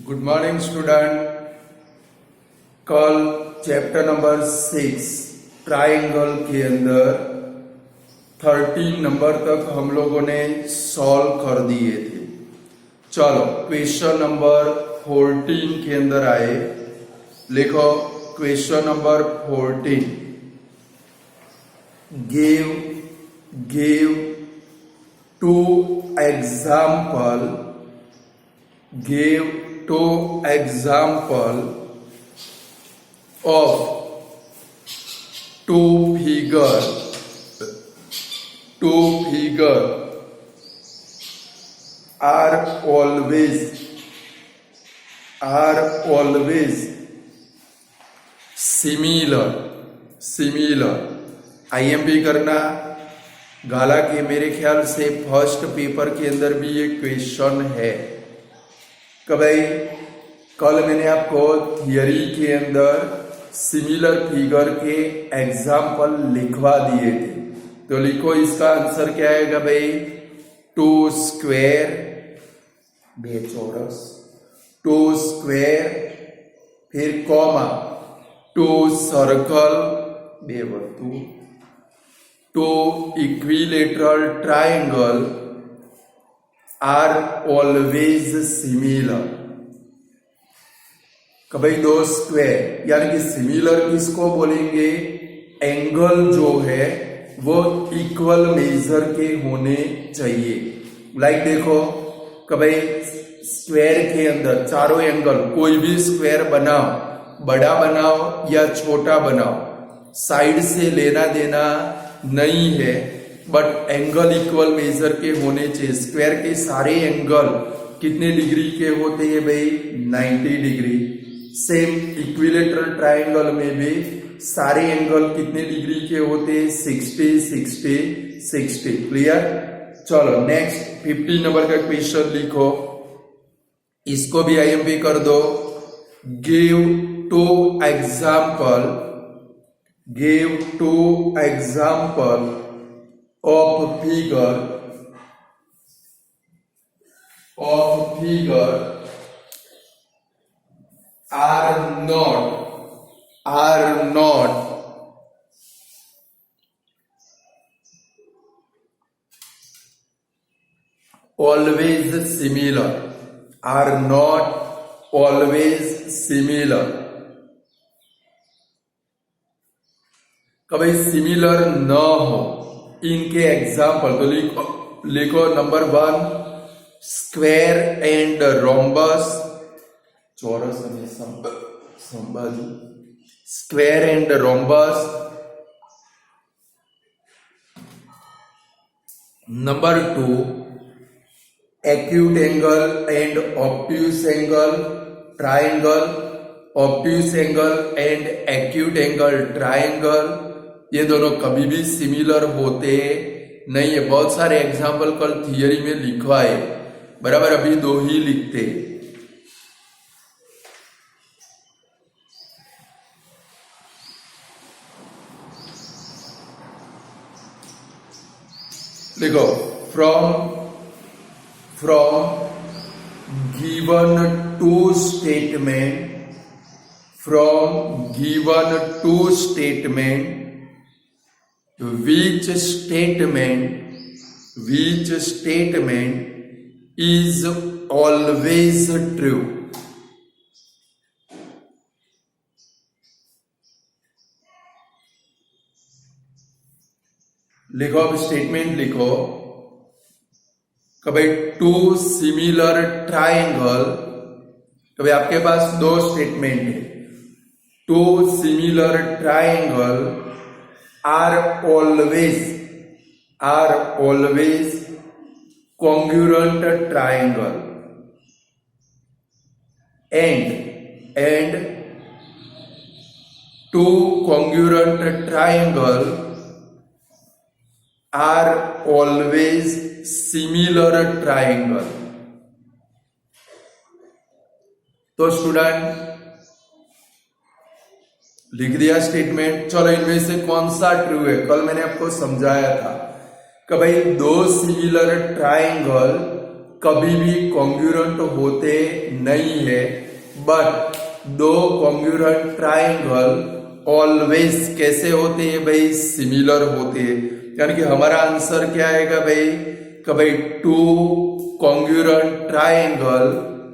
Good morning student. कल chapter number 6 triangle के अंदर 13 नंबर तक हम लोगों ने सॉल्व कर दिए थे। चलो क्वेश्चन नंबर 14 के अंदर आए। लिखो question number 14। Give two example of two figure are always similar। IMP करना। गाला के मेरे ख्याल से फर्स्ट पेपर के अंदर भी ये क्वेश्चन है कि भाई कल मैंने आपको थियरी के अंदर सिमिलर फिगर के एग्जाम्पल लिखवा दिए थे। तो लिखो इसका आंसर क्या आएगा भाई, 2 स्क्वायर 2 चौरस, 2 स्क्वायर फिर कॉमा 2 सर्कल 2 वर्तुळ, 2 equilateral triangle are always similar. भाई 2 स्क्वायर यानी कि सिमिलर किसको बोलेंगे, एंगल जो है वो इक्वल मेजर के होने चाहिए। लाइक देखो कि भाई स्क्वायर के अंदर चारों एंगल, कोई भी स्क्वायर बनाओ, बड़ा बनाओ या छोटा बनाओ, साइड से लेना देना नहीं है, बट एंगल इक्वल मेजर के होने चाहिए। स्क्वायर के सारे एंगल कितने डिग्री के होते हैं भाई, 90 डिग्री। सेम इक्विलेटरल ट्राइंगल में भी सारे एंगल कितने डिग्री के होते हैं, 60 60 60। क्लियर। चलो नेक्स्ट 15 नंबर का क्वेश्चन लिखो, इसको भी आईएमपी कर दो। Give two example of figure are not always similar। कभी सिमिलर न हो इनके एग्जाम्पल। तो लिखो नंबर 1 स्क्वायर एंड रोम्बस, चौरस અને સમબાજુ, square and rhombus. Number 2 acute angle and obtuse angle triangle, obtuse angle and acute angle triangle. ये दोनों कभी भी सिमिलर होते नहीं है। बहुत सारे एग्जाम्पल कल थियरी में लिखवाए, बराबर, अभी 2 ही लिखते। देखो from given two statement which statement is always true। लिखो, अब स्टेटमेंट लिखो कि भाई 2 सिमिलर ट्राइंगल। तो भाई आपके पास 2 स्टेटमेंट है। 2 similar triangle are always congruent triangle and 2 congruent triangle are always similar triangle। तो स्टूडेंट लिख दिया स्टेटमेंट। चलो इनमें से कौन सा ट्रू है, कल मैंने आपको समझाया था कि भाई 2 सिमिलर ट्राइंगल कभी भी कॉन्ग्रुएंट होते नहीं है, बट दो कॉन्ग्रुएंट ट्राइंगल ऑलवेज कैसे होते हैं भाई, सिमिलर होते हैं। यानी कि हमारा आंसर क्या आएगा भाई, कि भाई two congruent triangle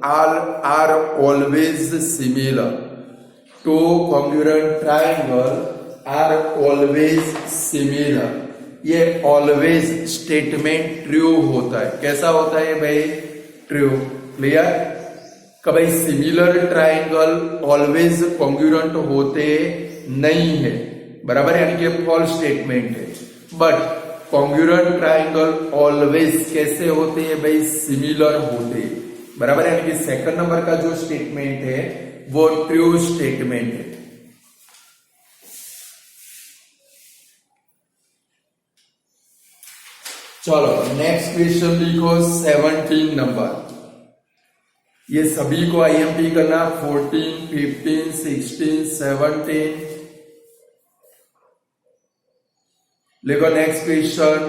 are always similar, two congruent triangle are always similar. ये ऑलवेज स्टेटमेंट ट्रू होता है। कैसा होता है भाई, ट्रू। क्लियर। कभी सिमिलर ट्राइंगल ऑलवेज कॉन्ग्रुएंट होते नहीं है, बराबर, यानी कि फॉल्स स्टेटमेंट है। बट कॉन्ग्रुएंट ट्राइंगल ऑलवेज कैसे होते हैं भाई, सिमिलर होते हैं, बराबर, यानी कि सेकंड नंबर का जो स्टेटमेंट है वो ट्रू स्टेटमेंट है। चलो नेक्स्ट क्वेश्चन लिखो 17 नंबर। ये सभी को आईएमपी करना, 14, 15, 16, 17। लिखो next question.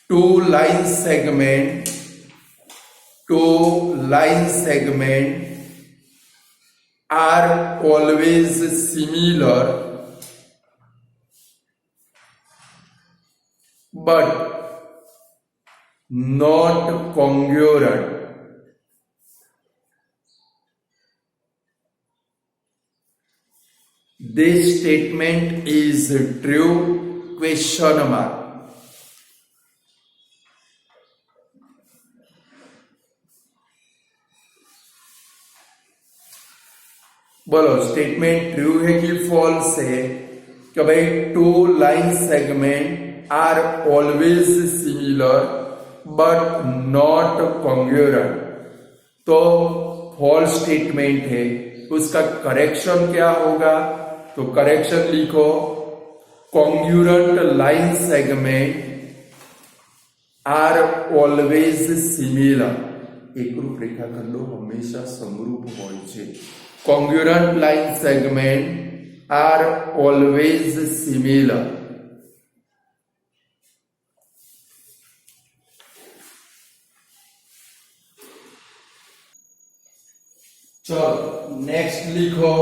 Two line segment are always similar but not congruent. This statement is true? Question mark. बोलो स्टेटमेंट ट्रू है कि फॉल्स है, कि भाई two line segment are always similar but not congruent. तो फॉल्स स्टेटमेंट है, उसका correction क्या होगा, तो करेक्शन लिखो congruent line segment are always similar. एकरूप रेखाखंडो हमेशा समरूप હોય છે। congruent line segment are always similar. चलो नेक्स्ट लिखो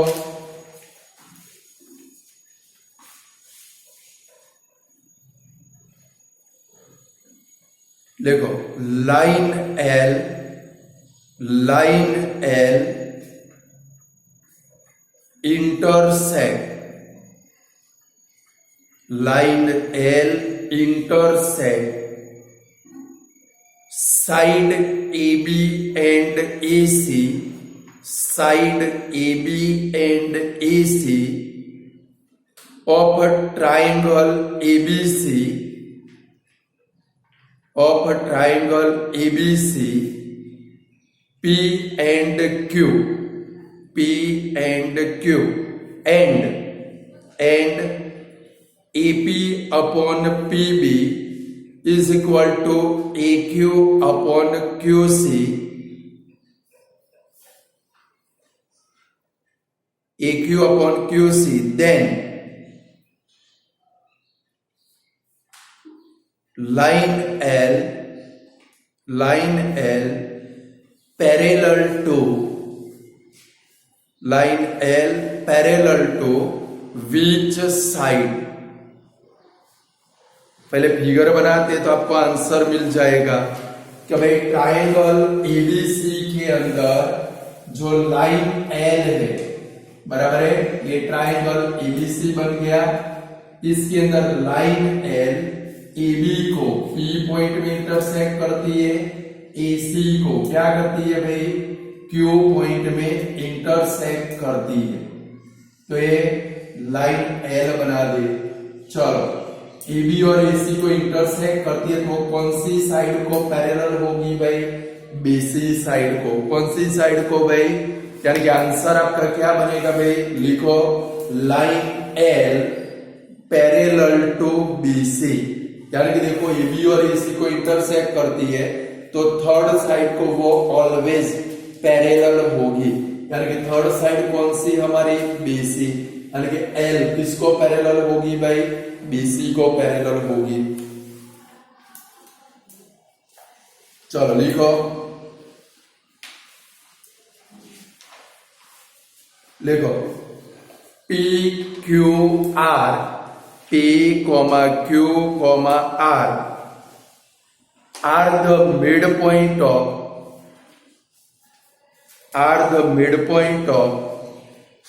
देखो line L intersect side AB and AC, side AB and AC of a triangle ABC, P and Q, and AP upon PB is equal to AQ upon QC, AQ upon QC, then line L parallel to which side। पहले figure बनाते तो आपको answer मिल जाएगा कि भाई triangle ABC के अंदर जो लाइन L है, बराबर है, ये ट्रायंगल ABC बन गया। इसके अंदर लाइन L AB को P पॉइंट में इंटरसेक्ट करती है, AC को क्या करती है भाई, Q पॉइंट में इंटरसेक्ट करती है। तो ये लाइन L बना दे। चलो AB और AC को इंटरसेक्ट करती है तो कौन सी साइड को पैरेलल होगी भाई, BC साइड को। कौन सी साइड को भाई, यानी कि आंसर आपका क्या बनेगा भाई, लिखो line L parallel to BC। यानी कि देखो AB और AC को इंटरसेक्ट करती है तो थर्ड साइड को वो ऑलवेज पैरेलल होगी। यानी कि थर्ड साइड कौन सी हमारी, BC। यानी कि L किसको पैरेलल होगी भाई, BC को पैरेलल होगी। चलो लिखो, लिखो P Q R, P comma Q comma R the midpoint of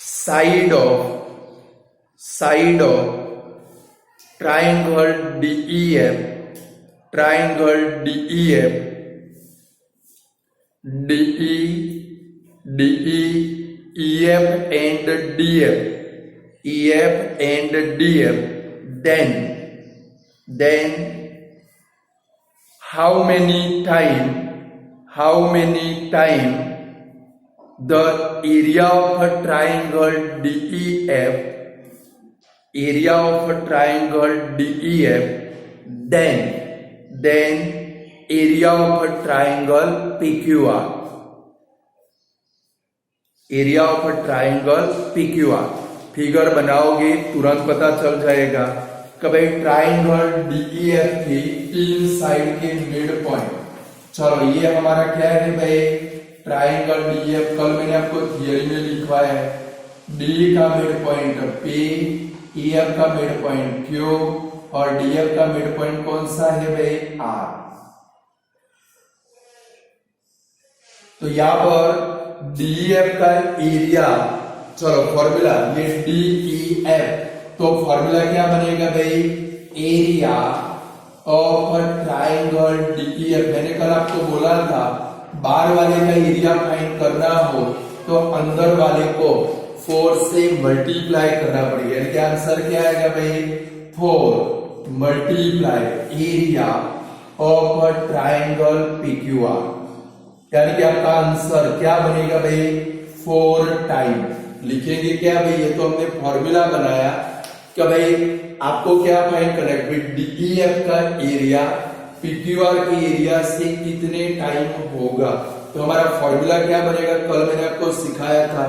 side of triangle DEF, EF and DF, then how many time the area of a triangle DEF, then area of a triangle PQR, figure बनाओगे तुरंत पता चल जाएगा कि भाई triangle DEF की 3 side के mid point. चलो ये हमारा क्या है भाई, ट्राइंगल DEF। कल मैंने आपको थियरी में लिखवाया है, D का मिड पॉइंट P, EF का मिड पॉइंट Q और DF का मिड पॉइंट कौन सा है भाई, R। तो यहां पर DEF का एरिया, चलो फॉर्मूला ये DEF, तो फॉर्मूला क्या बनेगा भाई, एरिया ऑफ ट्राइंगल DEF। मैंने कल आपको बोला था बाहर वाले का एरिया फाइंड करना हो तो अंदर वाले को 4 से मल्टीप्लाई करना पड़ेगा, यानी कि आंसर क्या आएगा भाई, 4 multiply area of triangle PQR, यानी कि आपका आंसर क्या बनेगा भाई, 4 टाइम। लिखेंगे क्या भाई, ये तो हमने फॉर्मूला बनाया कि भाई आपको क्या फाइंड करना है, DEF का एरिया PQR के एरिया से कितने टाइम होगा। तो हमारा फॉर्मूला क्या बनेगा, कल मैंने आपको सिखाया था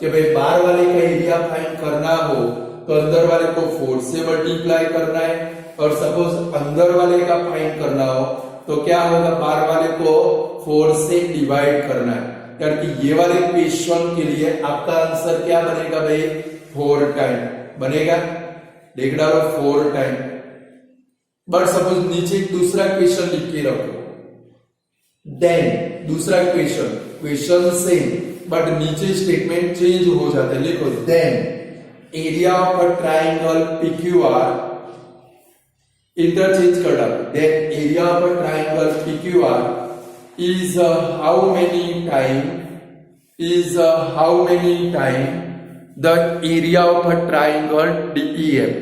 कि भाई बाहर वाले का एरिया फाइंड करना हो तो अंदर वाले को 4 से मल्टीप्लाई करना है, और सपोज अंदर वाले का फाइंड करना हो तो क्या होगा, बाहर वाले को 4 से डिवाइड करना है, यानी कि ये वाले क्वेश्चन के लिए आपका आंसर क्या बनेगा भाई, 4 टाइम बनेगा। देख डालो 4 टाइम। बट सपोज नीचे दूसरा क्वेश्चन लिख के रखो, देन दूसरा क्वेश्चन सेम बट नीचे स्टेटमेंट चेंज हो जाता है, लिखो then area of a triangle PQR, interchange कर डालो, then area of a triangle PQR is how many time the area of a triangle DEF।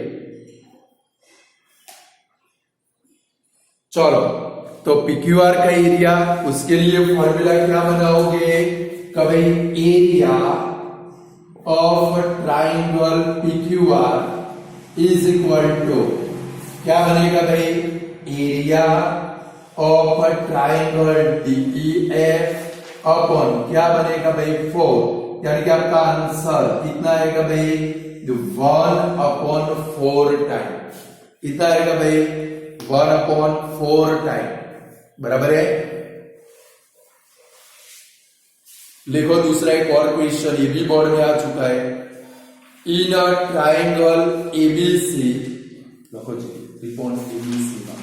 चलो तो PQR का एरिया, उसके लिए फॉर्मूला क्या बनाओगे, कभी area of triangle PQR is equal to क्या बनेगा भाई, area of triangle DEF upon क्या बनेगा भाई, 4, यानी कि आपका आंसर कितना आएगा भाई, 1/4 टाइम। कितना आएगा भाई, 1/4 टाइम, बराबर है। लिखो दूसरा एक और क्वेश्चन, ये भी बोर्ड में आ चुका है। इन अ ट्राइंगल ABC, लिखो जी रिपोर्ट ABC ना,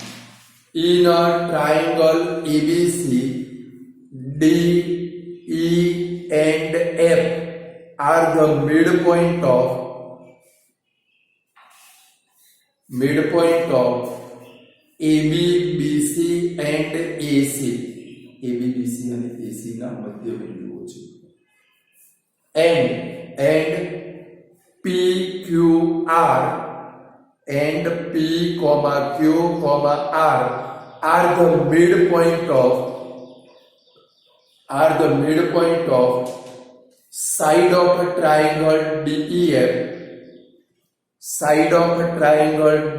in a triangle ABC DE and F are the midpoint of AB, BC and AC। AB, BC અને AC ના મધ્ય બિંદુઓ છે, and PQR and P, Q, R are the midpoint of side of a triangle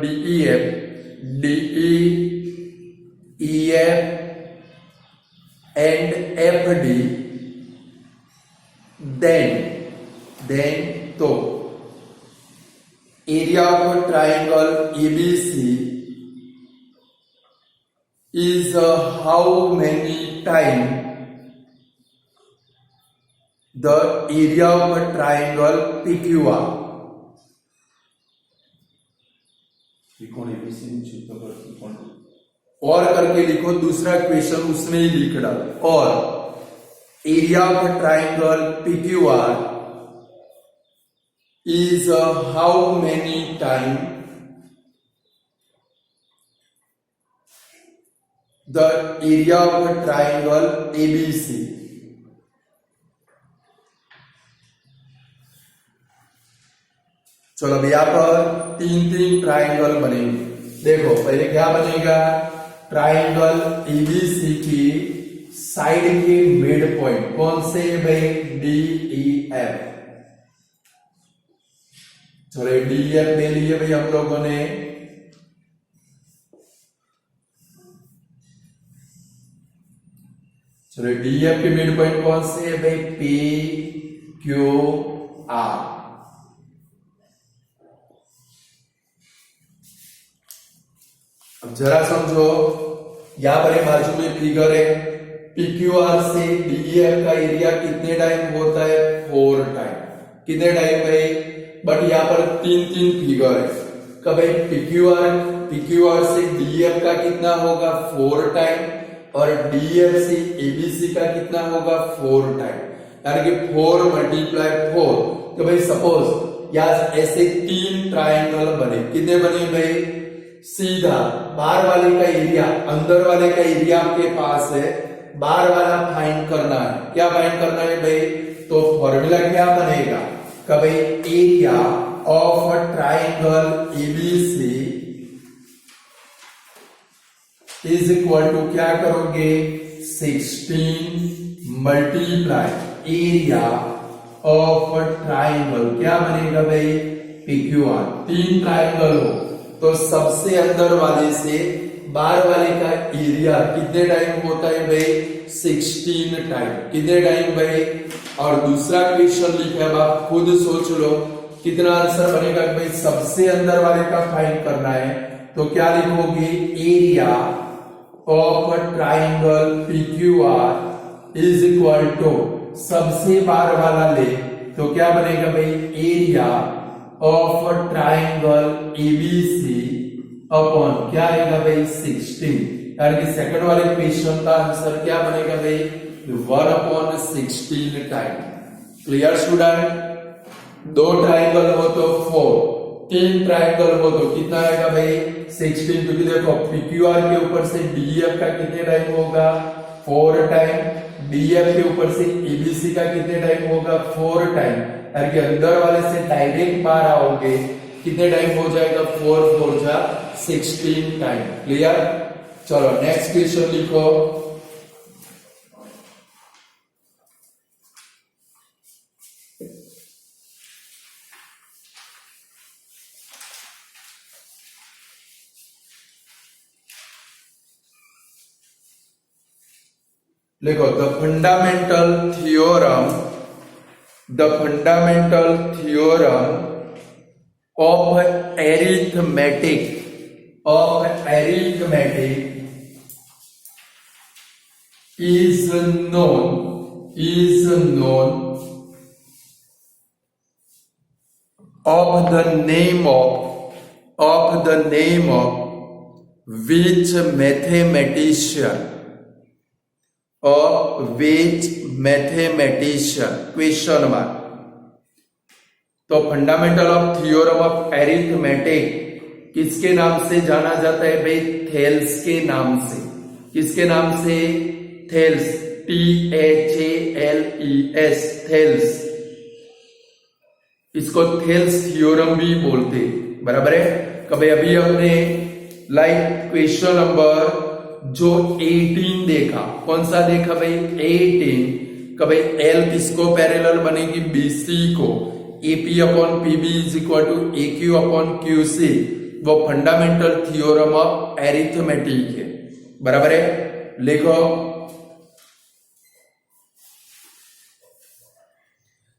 DEF, DE, EF and FD, then तो area of triangle ABC is how many times the area of a triangle PQR. और करके लिखो, दूसरा question उसमें ही लिख डालो। और area of triangle PQR is how many times the area of a triangle ABC. चलो अब यहां पर तीन तीन ट्राइंगल बनेंगे। देखो पहले क्या बनेगा, ट्राइंगल एबीसी की साइड के मिड पॉइंट कौन से भाई, DEF। चलो DEF ले लिए भाई हम लोगों ने। चलो DEF के मिड पॉइंट कौन से है भाई, PQR। अब जरा समझो, यहां पर बाजू में फिगर है, PQR से DEF का एरिया कितने टाइम होता है, 4 टाइम। कितने टाइम भाई, बट यहां पर तीन तीन फिगर है। कब भाई PQR से DEF का कितना होगा, 4 टाइम, और DEF से ABC का कितना होगा, 4 टाइम, यानी कि 4 × 4। तो भाई सपोज यहां ऐसे तीन ट्राइंगल बने, कितने बने भाई, सीधा बाहर वाले का एरिया, अंदर वाले का एरिया आपके पास है, बाहर वाला फाइंड करना है। क्या फाइंड करना है भाई, तो फॉर्मूला क्या बनेगा, कभी area of a triangle ABC is equal to क्या करोगे, 16 multiply area of a triangle, क्या बनेगा भाई, PQR। तीन ट्राइंगल हो तो सबसे अंदर वाले से बाहर वाले का एरिया कितने टाइम होता है भाई, 16 टाइम। कितने टाइम भाई, और दूसरा क्वेश्चन लिखा है, आप खुद सोच लो कितना आंसर बनेगा भाई, सबसे अंदर वाले का फाइंड करना है। तो क्या लिखोगे, area of a triangle PQR is equal to, सबसे बाहर वाला ले तो क्या बनेगा भाई, area of a triangle ABC upon क्या आएगा भाई, 16। यानी कि सेकंड वाले क्वेश्चन का आंसर क्या बनेगा भाई, 1/16 टाइम। क्लियर स्टूडेंट, 2 ट्राइंगल हो तो 4, 3 ट्राइंगल हो तो कितना आएगा भाई, 16। क्योंकि देखो PQR के ऊपर से DEF का कितने टाइम होगा, 4 टाइम, DEF के ऊपर से ABC का कितने टाइम होगा, 4 टाइम, यानी कि अंदर वाले से डायरेक्ट बाहर आओगे, कितने टाइम हो जाएगा, 4 4 जा 16 टाइम। क्लियर, चलो नेक्स्ट क्वेश्चन लिखो। देखो the fundamental theorem of arithmetic is known of the name of which mathematician, question mark. तो fundamental of theorem of arithmetic किसके नाम से जाना जाता है भाई, थेल्स के नाम से। किसके नाम से, थेल्स, THALES, थेल्स। इसको थेल्स थ्योरम भी बोलते, बराबर है। कभी अभी हमने लाइक क्वेश्चन नंबर जो 18 देखा, कौन सा देखा भाई, 18। कभी L किसको पैरेलल बनेगी, BC को। AP upon PB is equal to AQ upon QC, वो फंडामेंटल थ्योरम ऑफ एरिथमेटिक है, बराबर है। लिखो,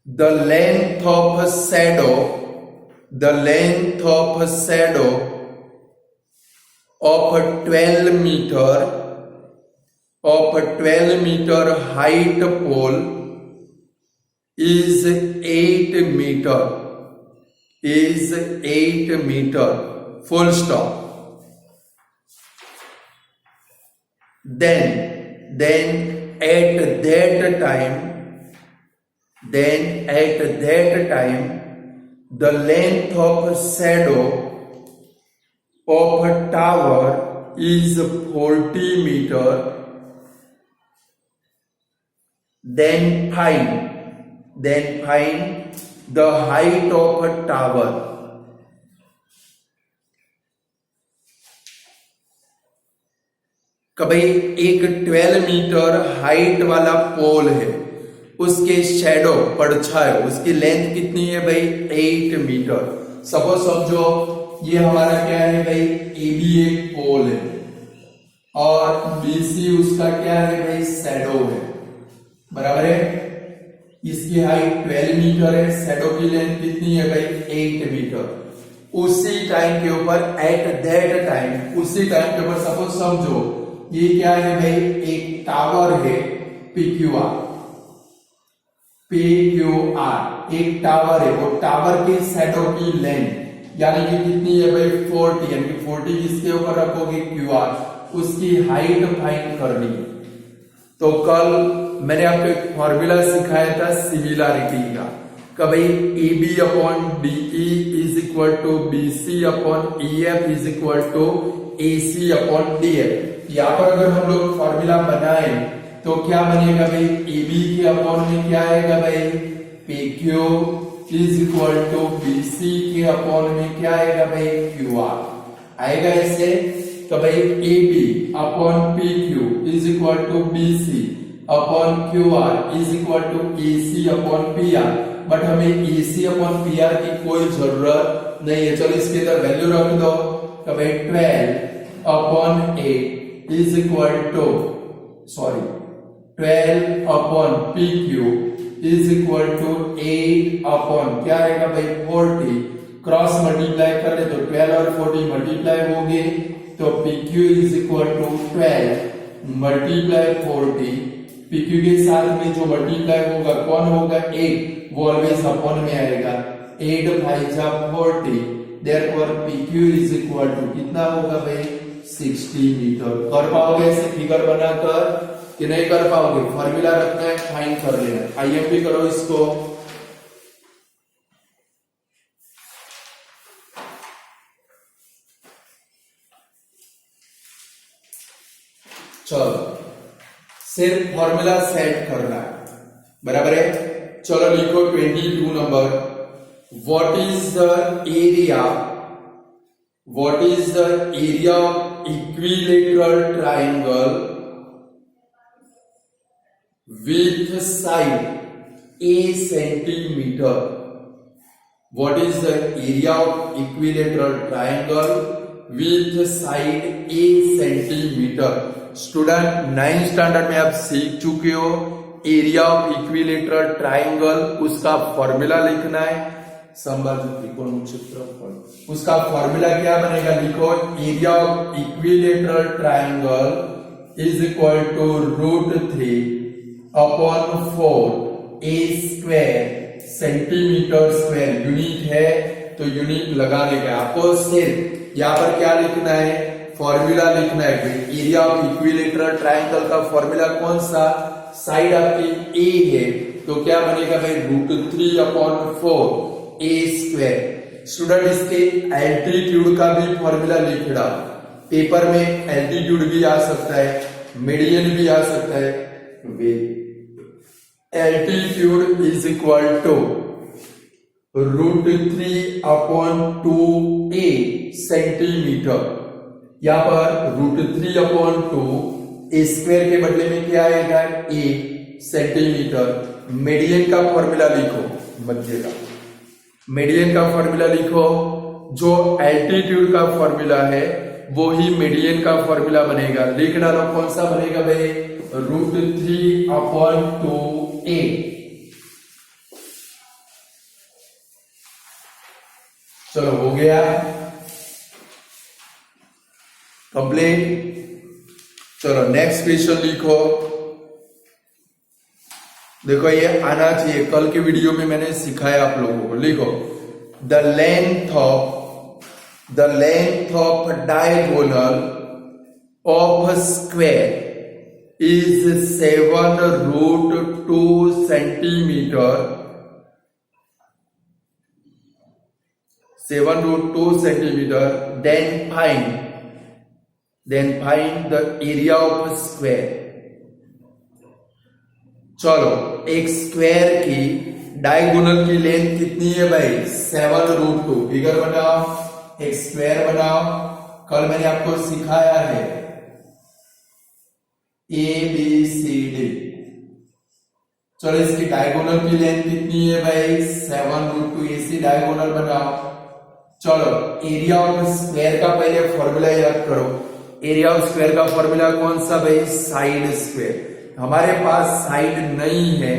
the length of shadow of 12 meter of 12 meter height pole is 8 meter, is 8 meter, full stop. Then at that time, the length of shadow of a tower is 40 meter. Then find the height of a tower. कि भाई एक 12 metre height वाला पोल है, उसके shadow परछाई, उसकी length कितनी है भाई 8 मीटर। सपोज समझो ये हमारा क्या है भाई, AB एक पोल है और BC उसका क्या है भाई, शैडो है, बराबर है। इसकी हाइट 12 मीटर है, शैडो की लेंथ कितनी है भाई 8 मीटर। उसी टाइम के ऊपर उसी टाइम के ऊपर सपोज समझो ये क्या है भाई, एक टावर है PQR, एक टावर है, वो टावर के शैडो की लेंथ यानी कि कितनी है भाई 40, यानी कि 40 किसके ऊपर रखोगे QR, उसकी हाइट फाइंड करनी है। तो कल मैंने आपको एक फॉर्मूला सिखाया था सिमिलरिटी का, कि भाई AB upon DE is equal to BC upon EF is equal to AC upon DF। यहाँ पर अगर हम लोग फॉर्मूला बनाए तो क्या बनेगा भाई, AB के अपॉन में क्या आएगा भाई, PQ is equal to BC के अपॉन में क्या आएगा भाई, QR आएगा ऐसे। तो भाई AB upon PQ is equal to BC upon QR is equal to AC upon PR, but हमें AC अपॉन PR की कोई जरूरत नहीं है। चलो इसके अंदर वैल्यू रख दो, तो भाई 12 upon 8 is equal to 12 upon PQ is equal to 8 upon क्या आएगा भाई 40, क्रॉस मल्टीप्लाई कर ले तो 12 और 40 मल्टीप्लाई होंगे, तो PQ is equal to 12 multiply 40। PQ के साथ में जो मल्टीप्लाई होगा कौन होगा 8, वो ऑलवेज अपॉन में आएगा, 8 5 जा 40, therefore PQ is equal to कितना होगा भाई 60 मीटर। कर पाओगे ऐसे फिगर बनाकर कि नहीं कर पाओगे, फॉर्मूला रखना है, फाइंड कर लेना। IMP करो इसको। चलो सिर्फ फॉर्मूला सेट करना है, बराबर है। चलो लिखो 22 number, what is the area of equilateral triangle with side a centimeter? What is the area of equilateral triangle with side a centimeter? Student 9th standard में आप सीख चुके हो एरिया ऑफ इक्विलेटरल ट्राइंगल, उसका फॉर्मूला लिखना है, समबाजु त्रिकोण क्षेत्रफल, उसका फॉर्मूला क्या बनेगा, लिखो area of equilateral triangle is equal to √3 upon 4 a square centimetre square. Unit है तो यूनिट लगाने का, आपको सिर्फ यहाँ पर क्या लिखना है, फॉर्मूला लिखना है। एरिया ऑफ इक्विलेटरल ट्राइंगल का फॉर्मूला कौन सा, साइड आपकी A है तो क्या बनेगा भाई √3 अपॉन 4 a स्क्वायर। स्टूडेंट इसके एल्टीट्यूड का भी फॉर्मूला लिख रहा, पेपर में एल्टीट्यूड भी आ सकता है, मीडियन भी आ सकता है। Altitude is equal to √3 upon 2a centimetre. यहां पर √3 अपॉन 2 a स्क्वायर के बदले में क्या आएगा a सेंटीमीटर। मीडियन का फॉर्मूला लिखो, मध्य का मीडियन का फॉर्मूला लिखो, जो एल्टीट्यूड का फॉर्मूला है वो ही मीडियन का फॉर्मूला बनेगा। लिख डालो कौन सा बनेगा भाई, √3 अपॉन 2a। चलो हो गया कंप्लीट। चलो नेक्स्ट क्वेश्चन लिखो। देखो ये आना चाहिए, कल के वीडियो में मैंने सिखाया आप लोगों को। लिखो the length of diagonal of square is 7√2 centimetre, 7√2 centimetre. then find the area of a square। चलो एक स्क्वायर की डायगोनल की लेंथ कितनी है भाई? 7√2। फिगर बनाओ, एक स्क्वायर बनाओ। कल मैंने आपको सिखाया है ABCD। चलो इसकी डायगोनल की लेंथ कितनी है भाई? 7√2। ऐसी डायगोनल बनाओ। चलो एरिया ऑफ स्क्वायर का पहले फॉर्मूला याद करो। एरिया ऑफ स्क्वायर का फॉर्मूला कौन सा भाई? Side square. हमारे पास साइड नहीं है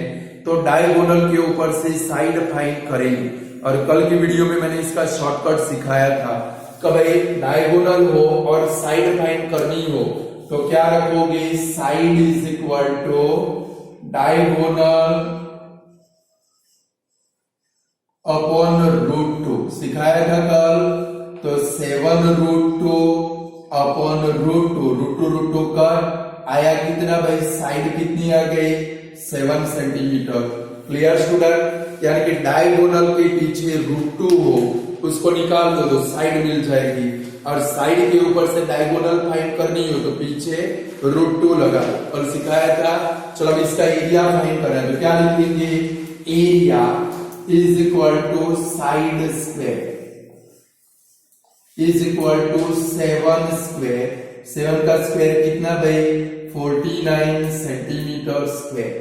तो डायगोनल के ऊपर से साइड फाइंड करेंगे। और कल की वीडियो में मैंने इसका शॉर्टकट सिखाया था कि भाई डायगोनल हो और साइड फाइंड करनी हो तो क्या रखोगे? Side is equal to diagonal upon √2। सिखाया था कल। तो 7√2 अपॉन √2 कर आया कितना भाई? साइड कितनी आ गई? 7 सेंटीमीटर। Clear student? यानी कि डायगोनल के पीछे √2 हो उसको निकाल दो तो साइड मिल जाएगी, और साइड के ऊपर से डायगोनल फाइंड करनी हो तो पीछे √2 लगा। और सिखाया था। चलो अब इसका एरिया फाइंड करना है तो क्या लिखेंगे? Area is equal to side square is equal to 7 square. 7 का स्क्वायर कितना भाई? 49 सेंटीमीटर स्क्वायर।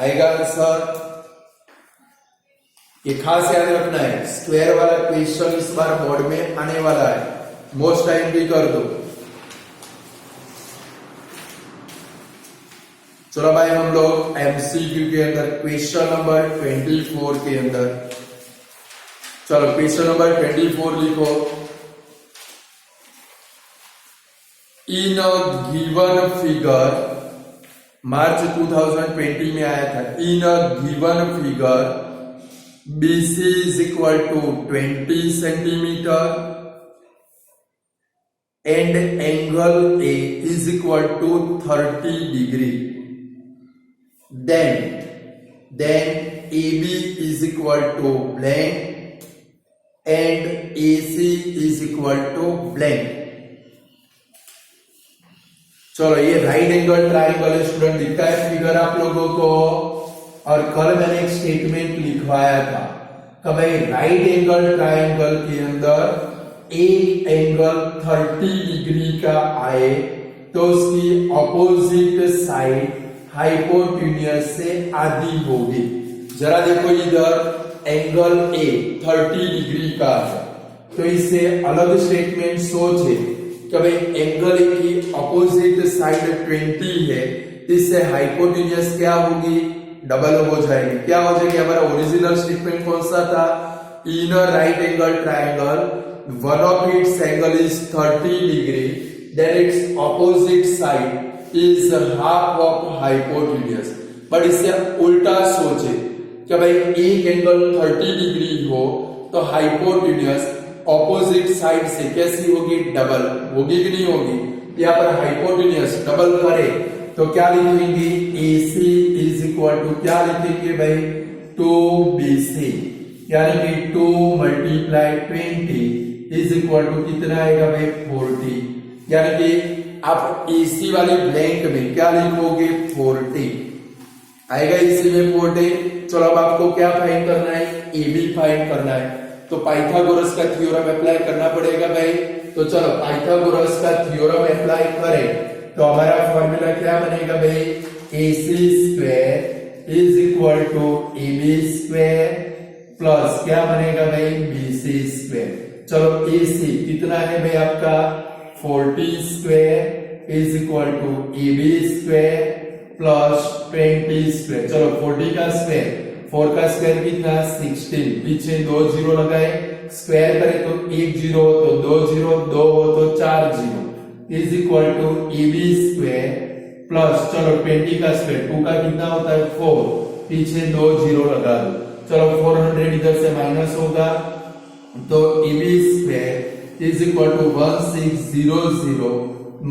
आएगा आंसर। ये खास याद रखना है, स्क्वायर वाला क्वेश्चन इस बार बोर्ड में आने वाला है। मोस्ट टाइम भी कर दो। चलो भाई हम लोग एमसीक्यू के अंदर क्वेश्चन नंबर 24 के अंदर। चलो क्वेश्चन नंबर 24 लिखो। इन अ गिवन फिगर, मार्च 2020 में आया था। In a given figure BC is equal to 20 centimeter and angle A is equal to 30 degree. Then AB is equal to blank and AC is equal to blank। चलो ये right angle triangle student दिखता है figure आप लोगों को। और कल मैंने एक स्टेटमेंट लिखवाया था कि भाई राइट एंगल ट्राइंगल के अंदर एक एंगल 30 डिग्री का आए तो उसकी ऑपोजिट साइड हाइपोटेन्यूज से आधी होगी। जरा देखो इधर एंगल ए 30 डिग्री का है तो इससे अलग स्टेटमेंट सोचे कि भाई एंगल ए की ऑपोजिट साइड 20 है, इससे हाइपोटेन्यूज क्या होगी? डबल हो जाएगी। क्या हो जाएगी? हमारा ओरिजिनल स्टेटमेंट कौन सा था? In a right angle triangle one of its angle is 30 degree then its opposite side is half of hypotenuse. But इससे उल्टा सोचे कि भाई एक एंगल 30 डिग्री हो तो हाइपोटेन्यूज ऑपोजिट साइड से कैसी होगी? डबल होगी कि नहीं होगी? यहाँ पर हाइपोटेन्यूज डबल करे तो क्या लिखेंगे? AC इज इक्वल टू क्या लिखेंगे भाई? 2BC, यानी कि 2 × 20 इज इक्वल टू कितना आएगा भाई? 40। यानी कि आप AC वाले ब्लैंक में क्या लिखोगे? 40 आएगा। AC में 40। चलो अब आपको क्या फाइंड करना है? AB फाइंड करना है तो पाइथागोरस का थ्योरम अप्लाई करना पड़ेगा भाई। तो चलो पाइथागोरस का थ्योरम अप्लाई करें तो हमारा फॉर्मूला क्या बनेगा भाई? AC square is equal to AB square plus क्या बनेगा भाई? BC square. चलो AC कितना है भाई आपका? 40 square is equal to AB square plus 20 square. चलो 40 का स्क्वायर, 4 का स्क्वायर कितना? 16। पीछे 2 जीरो लगाए, स्क्वायर करें तो 1 0 हो तो 2 0, 2 हो तो 4 0। Is equal to AB square plus, चलो 20 का स्क्वायर, 2 का कितना होता है 4, पीछे 2 जीरो लगा दो, चलो 400 इधर से माइनस होगा, तो AB square is equal to 1600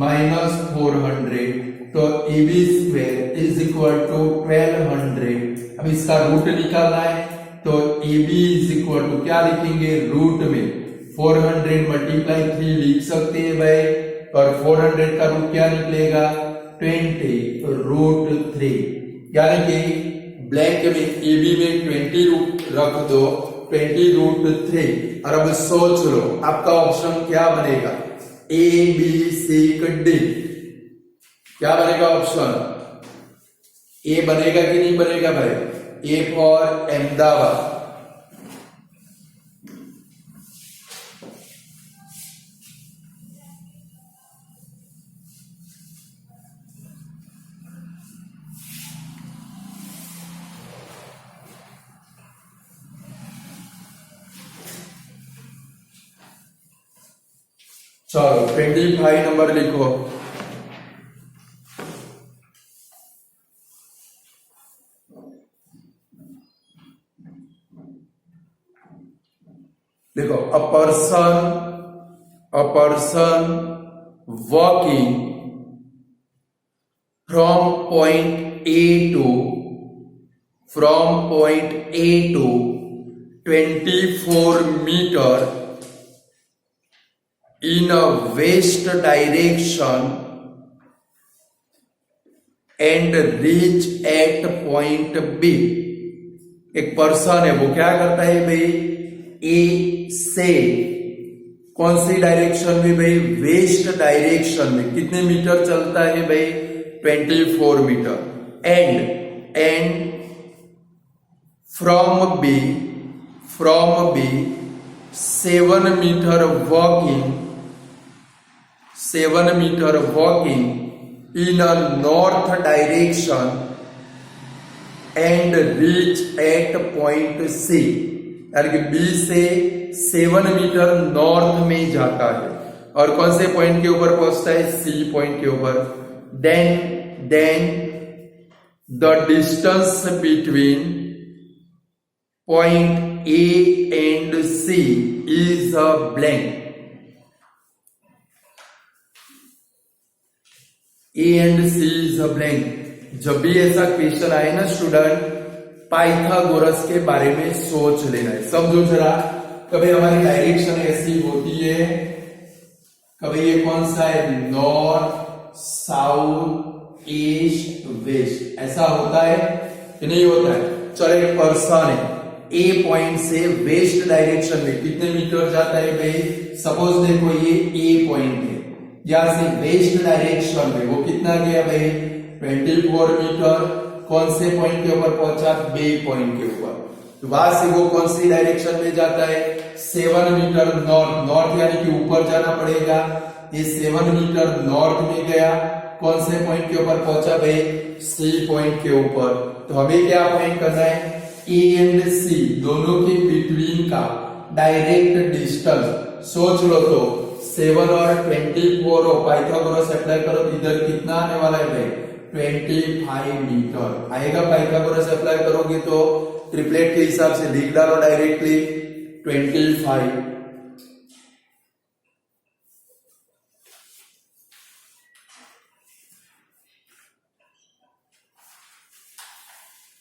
minus 400, तो AB square is equal to 1200। अब इसका रूट निकालना है, तो AB इज इक्वल टू क्या लिखेंगे, रूट में 400 मल्टीप्लाई 3 लिख सकते हैं भाई, और 400 का रूट क्या निकलेगा 20 रूट 3, यानी कि ब्लैंक में AB में 20 रूट रख दो, 20 रूट 3। और अब सोच लो आपका ऑप्शन क्या बनेगा, A B C D, क्या बनेगा ऑप्शन, A बनेगा कि नहीं बनेगा भाई, A फॉर अहमदाबाद, चलो 25 नंबर लिखो। देखो, a person walking from point A to 24 meter in a west direction and reach at point B। एक पर्सन है, वो क्या करता है भाई, ए से कौन सी डायरेक्शन में भाई, वेस्ट डायरेक्शन में कितने मीटर चलता है भाई, 24 metre, and from B 7 metre walking in a north direction and reach at point C, यानी कि बी से 7 मीटर नॉर्थ में जाता है और कौन से पॉइंट के ऊपर पहुंचता है, सी पॉइंट के ऊपर। Then the distance between point A and C is a blank. A and C is a blank. जब भी ऐसा क्वेश्चन आए ना स्टूडेंट, पाइथागोरस के बारे में सोच लेना है। समझो जरा, कभी हमारी डायरेक्शन ऐसी होती है, कभी ये कौन सा है, नॉर्थ साउथ ईस्ट वेस्ट, ऐसा होता है कि नहीं होता है। चलो, एक पर्सन है, ए पॉइंट से वेस्ट डायरेक्शन में कितने मीटर जाता है भाई, सपोज देखो ये ए पॉइंट है, यहां से वेस्ट डायरेक्शन में वो कितना गया भाई, 24 मीटर। कौन से पॉइंट के ऊपर पहुंचा, बी पॉइंट के ऊपर। तो वहां से वो कौन सी डायरेक्शन में जाता है, 7 मीटर नॉर्थ, यानी कि ऊपर जाना पड़ेगा। ये 7 मीटर नॉर्थ में गया, कौन से पॉइंट के ऊपर पहुंचा भाई, सी पॉइंट के ऊपर। तो हमें क्या फाइंड करना है, ए एंड सी दोनों के बिटवीन का डायरेक्ट डिस्टेंस। सोच लो तो 7 और 24 और पाइथागोरस अप्लाई करो, इधर कितना आने वाला है भाई, 25 मीटर आएगा। पाइथागोरस अप्लाई करोगे तो ट्रिपलेट के हिसाब से लिख डालो डायरेक्टली 25।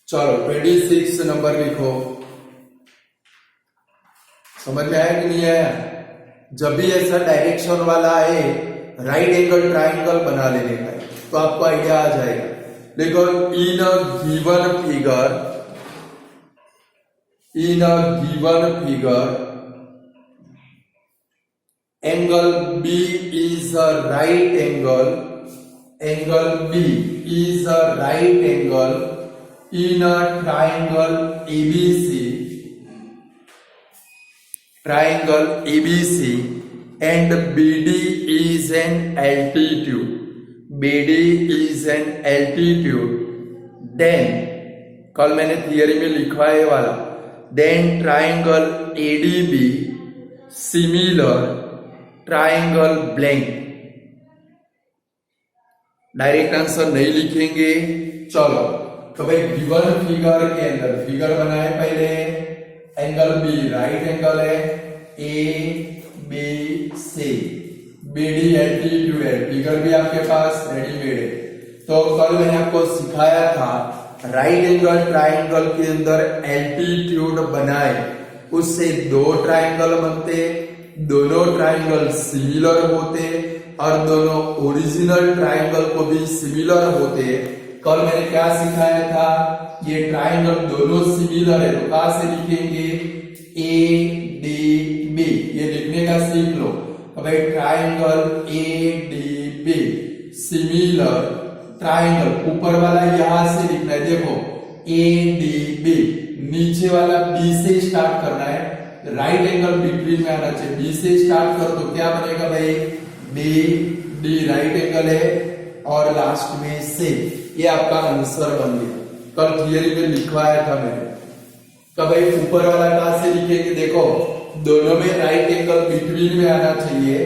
चलो 26 नंबर लिखो। समझ में आया कि नहीं आया? जब भी ऐसा डायरेक्शन वाला है, राइट एंगल ट्राइंगल बना लेने का है, तो आपको आइडिया आ जाएगा। देखो, in a given figure angle B is a right angle B is a right angle in a triangle ABC and BD is an altitude. Then कल मैंने थियरी में लिखा है वाला, then triangle ADB similar triangle blank direct answer नहीं लिखेंगे। चलो तो भाई गिवन फिगर के अंदर फिगर बनाए पहले, एंगल बी राइट एंगल है, A B C, BD altitude है, फिगर भी आपके पास रेडीमेड है। तो कल मैंने आपको सिखाया था राइट एंगल ट्राइंगल के अंदर एल्टीट्यूड बनाए, उससे दो ट्राइंगल बनते, दोनों ट्राइंगल सिमिलर होते और दोनों ओरिजिनल ट्राइंगल को भी सिमिलर होते। कल मैंने क्या सिखाया था, ये ट्राइंगल दोनों सिमिलर है तो कहां से लिखेंगे, ए डी बी, ये लिखने का सीख लो। अब triangle A D B similar triangle, ऊपर वाला यहां से लिखना है, देखो ए डी बी, नीचे वाला बी से स्टार्ट करना है, राइट एंगल बिटवीन में आना चाहिए, बी से स्टार्ट कर तो क्या बनेगा भाई, बी डी राइट एंगल है और लास्ट में से, ये आपका आंसर बन गया। कल थियरी में लिखवाया था मैंने। तो भाई ऊपर वाला कहां से लिखेंगे, देखो दोनों में राइट एंगल बिटवीन में आना चाहिए।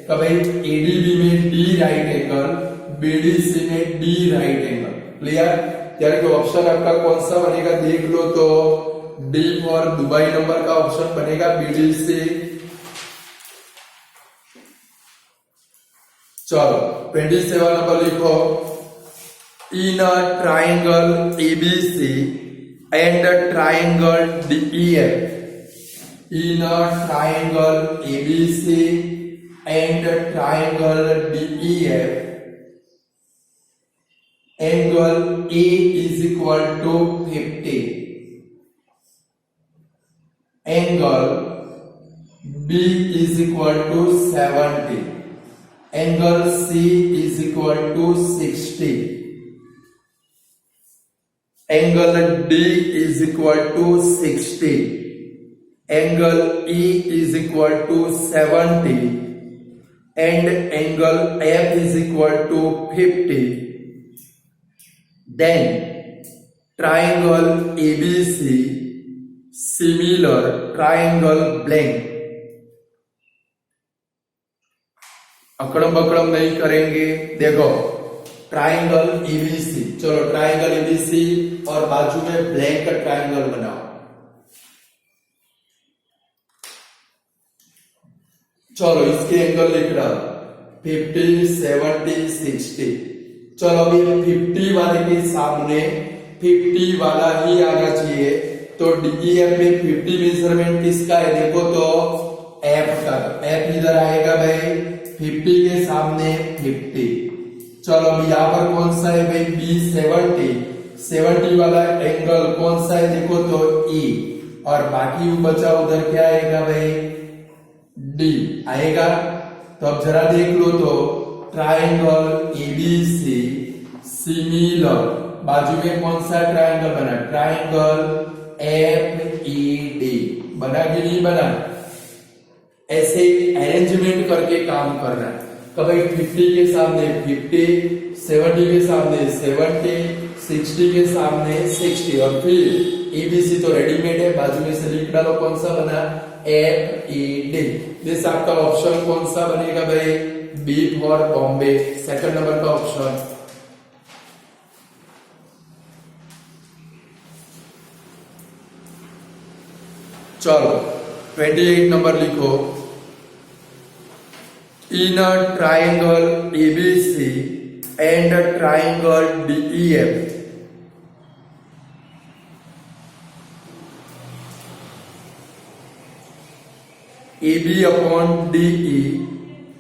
तो भाई एडीबी में डी राइट एंगल, बीडीसी में डी राइट एंगल, क्लियर। यार तो ऑप्शन आपका कौन सा बनेगा देख लो, तो डी फॉर दुबई नंबर का ऑप्शन बनेगा बीडीसी। चलो 27 नंबर लिखो, in a triangle ABC and triangle DEF, in a triangle ABC and triangle DEF, angle A is equal to 50, angle B is equal to 70, angle C is equal to 60, angle D is equal to 60, angle E is equal to 70 and angle F is equal to 50, then triangle ABC similar triangle blank, अकड़म बकड़म नहीं करेंगे। देखो triangle ABC, चलो triangle ABC और बाजू में blank का triangle बनाओ। चलो इसके एंगल लिख रहा 50, 70, 60। चलो अभी 50 वाले के सामने 50 वाला ही आना चाहिए, तो डीईएफ में 50 मेजरमेंट किसका है, देखो तो एफ का, एफ इधर आएगा भाई 50 के सामने 50। चलो अभी यहाँ पर कौन सा है भाई, बी 70 वाला एंगल कौन सा है, देखो तो ई, और बाकी बचा उधर क्या आएगा भाई, डी आएगा। तो अब जरा देख लो, तो ट्राइंगल एबीसी सिमिलर, बाजू में कौन सा ट्राइंगल बना, ट्राइंगल एफ ई डी, बना कि नहीं बना, ऐसे अरेंजमेंट करके काम करना है। कभी 50 के सामने 50, 70 के सामने 70, 60 के सामने 60, और फिर एबीसी तो रेडीमेड है, बाजू में से लिख डालो कौन सा बना, एफ ई डी। दिस आपका ऑप्शन कौन सा बनेगा भाई, B for Bombay, second number का ऑप्शन। चलो 28 नंबर लिखो, in a triangle ABC and triangle DEF, AB upon DE,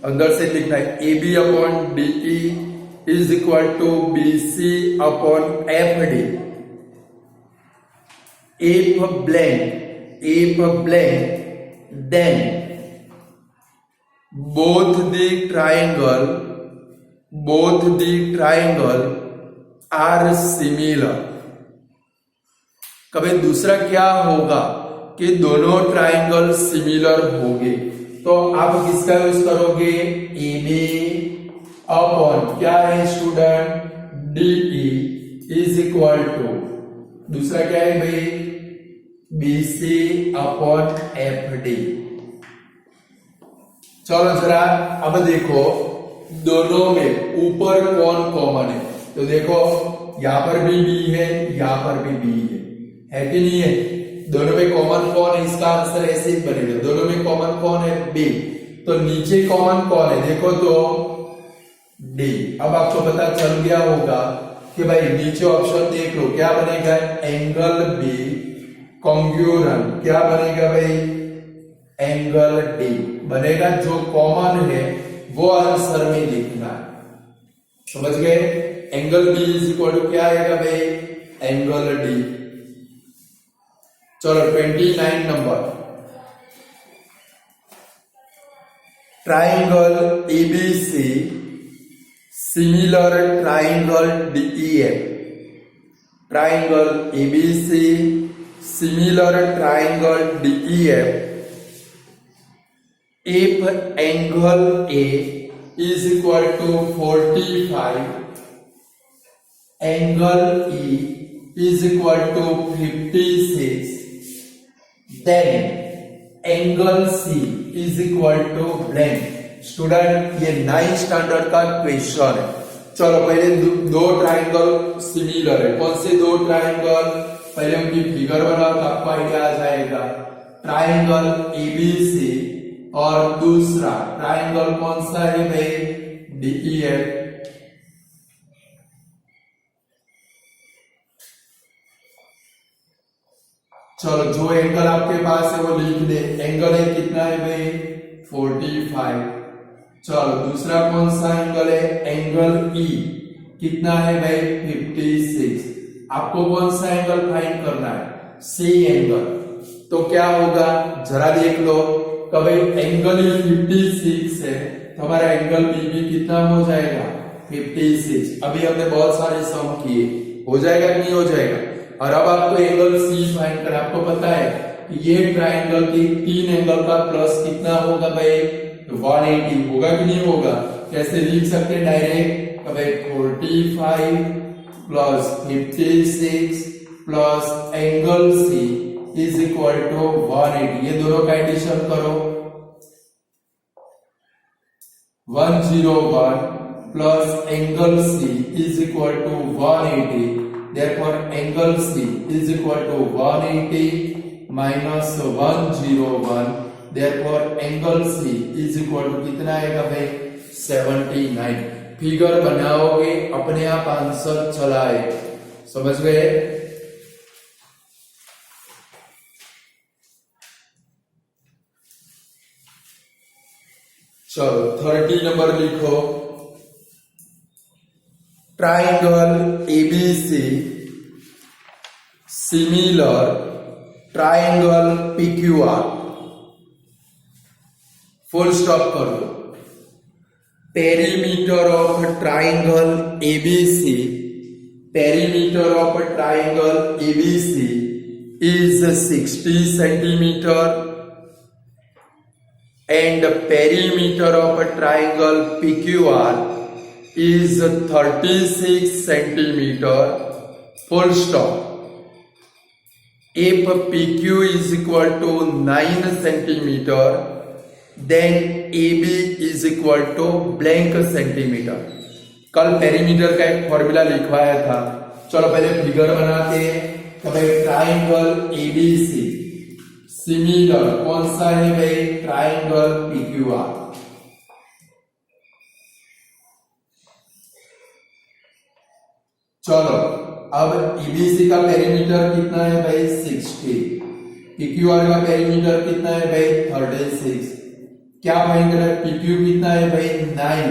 अंदर से लिखना है AB upon DE is equal to BC अपॉन FD, if blank then both the triangle are similar। कभी दूसरा क्या होगा कि दोनों ट्राइंगल सिमिलर होंगे, तो आप किसका यूज करोगे, AB अपॉन क्या है student, DE is equal to, दूसरा क्या है भाई, BC अपॉन FD। चलो जरा अब देखो दोनों में ऊपर कौन कॉमन है? तो देखो यहाँ पर भी बी है, यहाँ पर भी बी है कि नहीं है? दोनों में कॉमन कौन है? इसका आंसर ऐसे ही बनेगा, दोनों में कॉमन कौन है? बी। तो नीचे कॉमन कौन है? देखो तो डी। अब आपको पता चल गया होगा कि भाई नीचे ऑप्शन देख लो, क्या बनेगा? एंगल बी कॉन्ग्रुएंट, क्या बनेगा भाई? एंगल डी बनेगा। जो कॉमन है वो आंसर में लिखना है, समझ गए? Angle B is equal to क्या आएगा भाई? Angle D. चलो 29 number, triangle ABC similar triangle DEF. Triangle ABC similar triangle DEF if angle A is equal to 45, angle E is equal to 56, then angle C is equal to blank। Student ये 9th standard का question है। चलो पहले दो triangle similar है। कौन से दो ट्राइंगल? पहले उनकी फिगर बनाओ तो आपको आइडिया आ जाएगा। ट्राइंगल एबीसी और दूसरा ट्राइंगल कौन सा है भाई? डीईएफ। चलो जो एंगल आपके पास है वो लिख दे। एंगल है कितना है भाई? 45। चलो दूसरा कौन सा एंगल है? एंगल ई कितना है भाई? 56। आपको कौन सा एंगल फाइंड करना है? C angle. तो क्या होगा जरा देख लो, कभी एंगल ये 56 है तो हमारा एंगल बी भी कितना हो जाएगा? 56। अभी हमने बहुत सारे सम किए, हो जाएगा कि नहीं हो जाएगा? और अब आपको एंगल सी फाइंड करना। आपको पता है कि ये ट्राइंगल के 3 एंगल का प्लस कितना होगा भाई? 180 होगा कि नहीं होगा? कैसे लिख सकते हैं डायरेक्ट? भाई 45 plus 56 plus angle C is equal to 180। ये दोनों का एडिशन करो, 101 plus angle C is equal to 180। Therefore angle C is equal to 180 minus 101। Therefore angle C is equal to कितना आएगा भाई? 79। फिगर बनाओगे अपने आप आंसर चला आएगा, समझ गए? चलो 30 नंबर लिखो। Triangle ABC similar triangle PQR. Full stop कर दो। Perimeter of triangle ABC, perimeter of triangle ABC is 60 centimetre and perimeter of a triangle PQR is 36 centimeter. Full stop. If PQ is equal to 9 centimeter, then AB is equal to blank centimeter. कल perimeter का एक formula लिखवाया था। चलो पहले figure बनाते हैं। तो भाई ट्राइंगल एबीसी सिमिलर कौन सा है भाई? Triangle PQR. चलो अब एबीसी का पेरीमीटर कितना है भाई? 60। पीक्यूआर का पेरीमीटर कितना है भाई? 36। क्या फाइंड करना है? पीक्यू कितना है भाई? 9।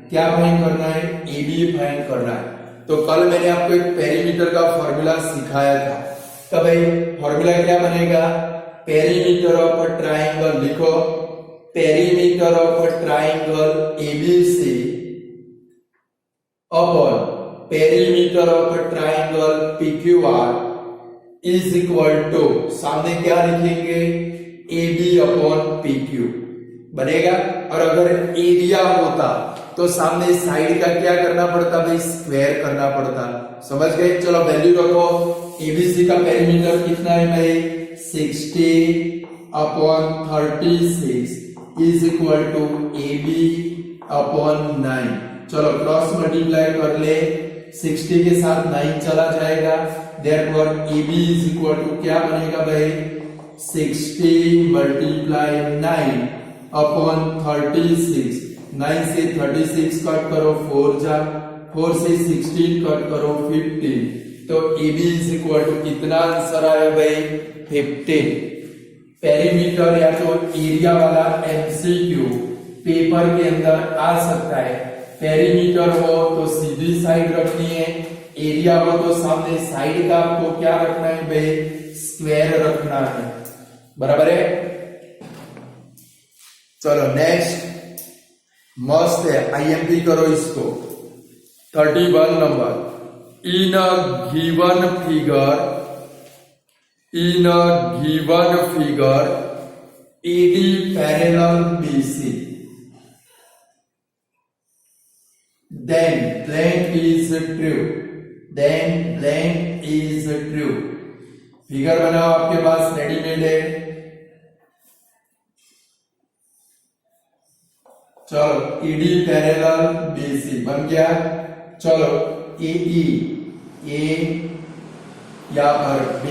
क्या फाइंड करना है? एबी फाइंड करना है। तो कल मैंने आपको एक पेरीमीटर का फॉर्मूला सिखाया था। तो भाई फॉर्मूला क्या बनेगा? पेरीमीटर ऑफ अ ट्राइंगल लिखो। Perimeter of a triangle ABC upon perimeter of a triangle PQR is equal to, सामने क्या लिखेंगे? AB अपॉन PQ बनेगा। और अगर एरिया होता तो सामने साइड का क्या करना पड़ता भाई? स्क्वायर करना पड़ता। समझ गए? चलो वैल्यू रखो। एबीसी का पेरीमीटर कितना है भाई? 60 upon 36 is equal to AB upon 9। चलो क्रॉस मल्टीप्लाई कर ले, 60 के साथ 9 चला जाएगा, therefore AB is equal to क्या बनेगा भाई, 60 मल्टीप्लाई 9 अपॉन 36। 9 से 36 कट करो 4 जा, 4 से 16 कट करो 15, तो AB इज इक्वल टू कितना आंसर आया भाई, 15। पेरीमीटर या तो एरिया वाला MCQ पेपर के अंदर आ सकता है। पेरीमीटर हो तो सीधी साइड रखनी है, एरिया हो तो सामने साइड का आपको क्या रखना है भाई, स्क्वायर रखना है, बराबर है। चलो नेक्स्ट, मस्त है, IMP करो इसको। 31 number, in a given figure AD parallel BC, then blank is true, figure बनाओ, आपके पास रेडीमेड है। चलो ED पैरेलल BC बन गया। चलो AE, A यहाँ पर B,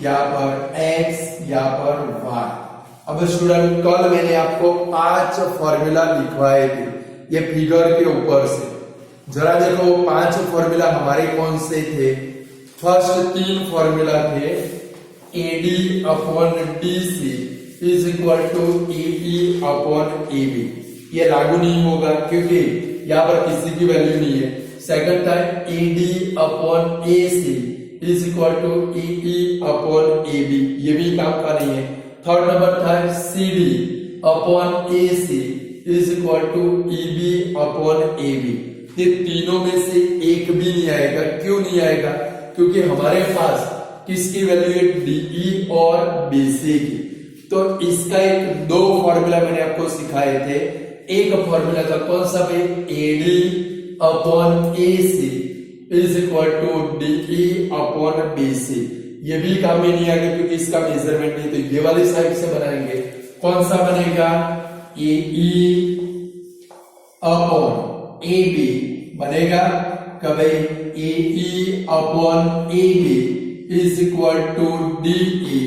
यहाँ पर X, यहाँ पर Y। अब स्टूडेंट कल मैंने आपको 5 फॉर्मूला लिखवाए थे ये फिगर के ऊपर से, जरा देखो 5 फॉर्मूला हमारे कौन से थे। फर्स्ट 3 फॉर्मूला थे, AD upon DC is equal to AE upon AB, ये लागू नहीं होगा क्योंकि यहाँ पर किसी की वैल्यू नहीं है। सेकंड था AD upon AC is equal to EE upon AB, ये भी काम का नहीं है। थर्ड नंबर था CD upon AC is equal to EB upon AB, ये तीनों में से एक भी नहीं आएगा। क्यों नहीं आएगा, क्योंकि हमारे पास किसकी वैल्यू है, DE और BC की। तो इसका एक 2 फॉर्मूला मैंने आपको सिखाए थे। एक फॉर्मूला था कौन सा भाई, AD upon AC is equal to DE upon BC, ये भी काम में नहीं आएगा क्योंकि इसका मेजरमेंट नहीं, तो ये वाली साइड से बनाएंगे। कौन सा बनेगा, AE अपॉन AB बनेगा, कभी AE upon AB is equal to DE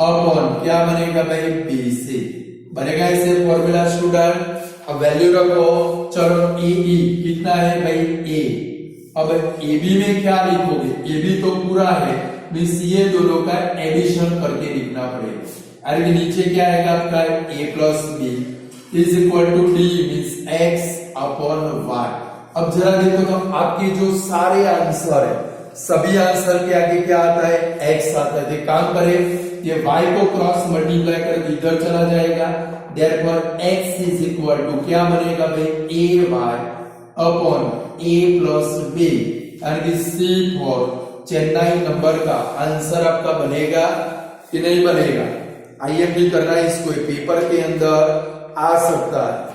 upon क्या बनेगा भाई, BC बनेगा। इसे फॉर्मूला स्टूडेंट अब वैल्यू रखो। चलो AE कितना है भाई, A। अब AB में क्या लिखोगे, AB तो पूरा है, मीन्स ये दोनों का एडिशन करके लिखना पड़ेगा। अरे नीचे क्या आएगा आपका, A plus B is equal to D means X upon Y। अब जरा देखो तो आपके जो सारे आंसर है, सभी आंसर के आगे क्या आता है, X आता है। तो काम करें, ये Y को क्रॉस मल्टीप्लाई करके इधर चला जाएगा, therefore X is equal to क्या बनेगा भाई, AY upon A plus B, यानी कि C फॉर चेन्नई नंबर का आंसर आपका बनेगा कि नहीं बनेगा। IMP करना है इसको, पेपर के अंदर आ सकता है।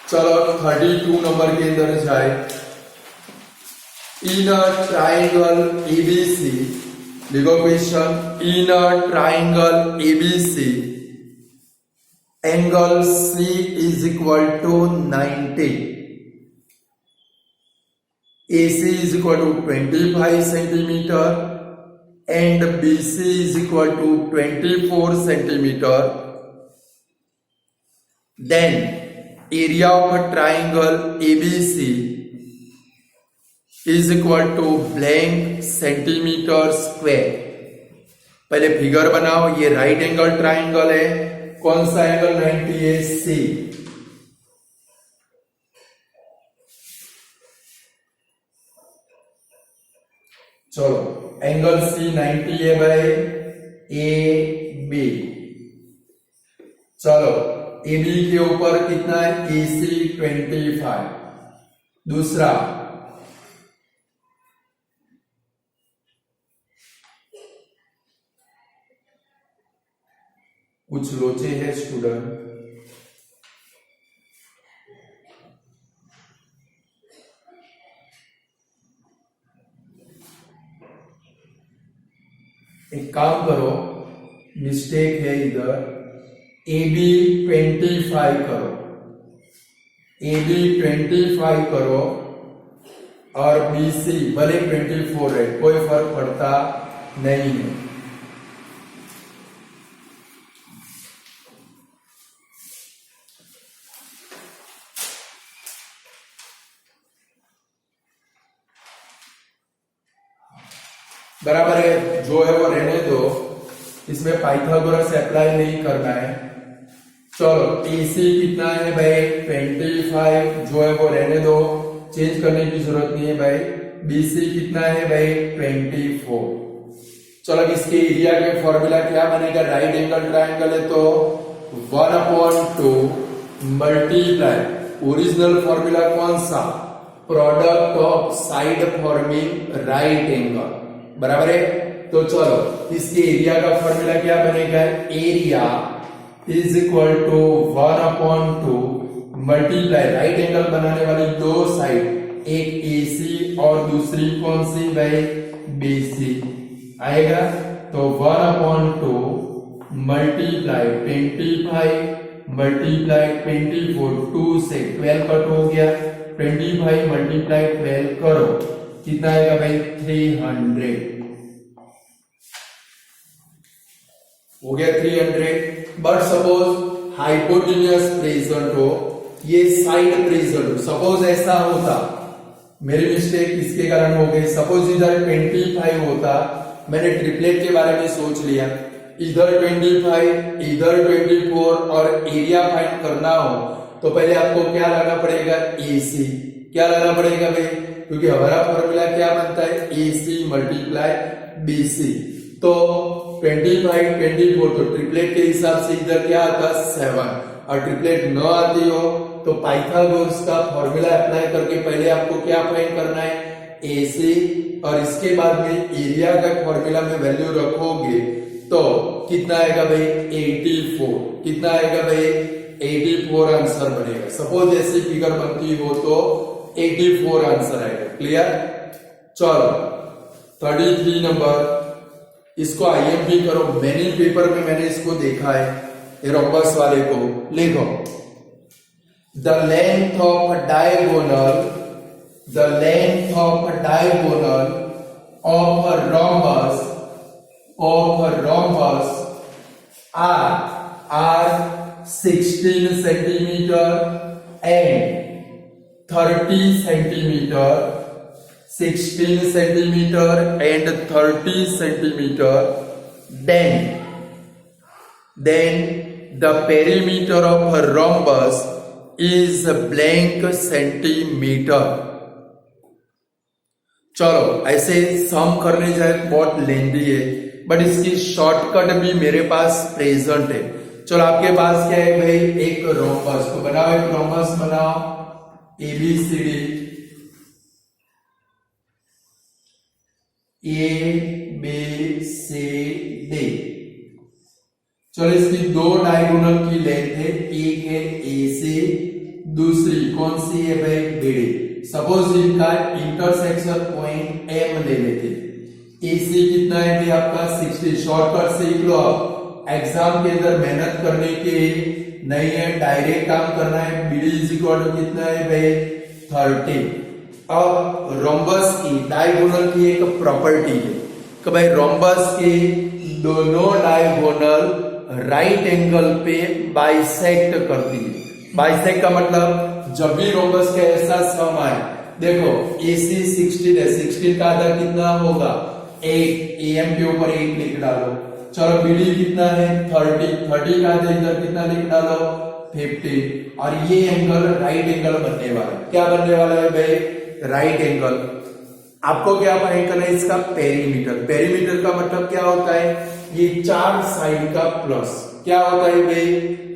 चलो 32 नंबर के अंदर जाए, इन अ ट्राइंगल ABC, देखो question, in a triangle ABC angle C is equal to 90, AC is equal to 25 centimeter and BC is equal to 24 centimeter. Then area of a triangle ABC is equal to blank centimeter square. पहले figure बनाओ, ये right angle triangle है, कौन सा angle 90 है, C। चलो angle C 90 है भाई, AB। चलो AB के ऊपर कितना है, AC 25। दूसरा कुछ लोचे है स्टूडेंट, एक काम करो, मिस्टेक है इधर, ए बी 25 करो, ए बी 25 करो और बी सी भले 24 है, कोई फर्क पड़ता नहीं है। बराबर है, जो है वो रहने दो, इसमें पाइथागोरस अप्लाई नहीं करना है। चलो AC कितना है भाई 25, जो है वो रहने दो, चेंज करने की जरूरत नहीं है भाई। BC कितना है भाई 24। चलो अब इसके एरिया के फॉर्मूला क्या बनेगा, राइट एंगल ट्रायंगल है तो 1/2 मल्टीप्लाई ओरिजिनल फॉर्मूला कौन सा, product of side forming right angle, बराबर है। तो चलो इसके एरिया का फॉर्मूला क्या बनेगा, area is equal to 1/2 multiply right angle बनाने वाली दो साइड, एक AC और दूसरी कौन सी भाई BC आएगा। तो 1/2 मल्टीप्लाई 25 मल्टीप्लाई 24, 2 से 12 कट हो गया, 25 मल्टीप्लाई 12 करो, कितना आएगा भाई 300, हो गया 300। बट सपोज हाइपोटेन्यूस प्रेजेंट हो, ये साइड प्रेजेंट हो, सपोज ऐसा होता, मेरी मिस्टेक इसके कारण हो गई, सपोज इधर 25 होता, मैंने ट्रिपलेट के बारे में सोच लिया, इधर 25 इधर 24 और एरिया फाइंड करना हो तो पहले आपको क्या लाना पड़ेगा, AC, क्या लाना पड़ेगा भाई, क्योंकि हमारा फॉर्मूला क्या बनता है AC मल्टीप्लाई BC। तो 25 24 तो ट्रिपलेट के हिसाब से इधर क्या आता 7, और ट्रिपलेट न आती हो तो पाइथागोरस का फॉर्मूला अप्लाई करके पहले आपको क्या फाइंड करना है AC, और इसके बाद में एरिया का फॉर्मूला में वैल्यू रखोगे तो कितना आएगा भाई 84, कितना आएगा भाई 84 आंसर बनेगा। सपोज ऐसी फिगर बनती हो तो 84 आंसर आएगा, क्लियर। चलो 33 नंबर, इसको IMP करो, मैनी पेपर में मैंने इसको देखा है, रोम्बस वाले को लिखो, the length of diagonal of a rhombus are 16 centimeter and 30 centimeter, 16 centimeter and 30 centimeter, then the perimeter of a rhombus is blank centimeter। चलो ऐसे सम करने जाए बहुत लेंदी है, बट इसकी शॉर्टकट भी मेरे पास प्रेजेंट है। चलो आपके पास क्या है भाई, एक रोम्बस, तो बनाओ, एक रोम्बस बनाओ, ABCD, ABCD। चलो इसकी दो डायगोनल की लेंथ है, एक है AC, दूसरी कौन सी है भाई BD। सपोज इनका इंटरसेक्शन पॉइंट M ले लेते, AC कितना है भाई आपका 60, शॉर्टकट सीख लो आप, एग्जाम के अंदर मेहनत करने के नहीं है, डायरेक्ट काम करना है। BD इज इक्वल टू कितना है भाई 30। अब रोम्बस की डायगोनल की एक प्रॉपर्टी है कि भाई रोम्बस के दोनों डायगोनल राइट एंगल पे बाइसेक्ट करती है। बाइसेक्ट का मतलब जब भी रोम्बस का ऐसा सम आए, देखो AC 16 है, 16 का आधा कितना होगा 8, AM के ऊपर 8 लिख डालो। चलो BD कितना है 30, 30 का आधा इधर कितना लिख डालो 50, और ये एंगल राइट एंगल बनने वाला है। क्या बनने वाला है भाई राइट एंगल। आपको क्या फाइंड करना है, इसका पेरीमीटर। पेरीमीटर का मतलब क्या होता है, ये चार साइड का प्लस क्या होता है भाई,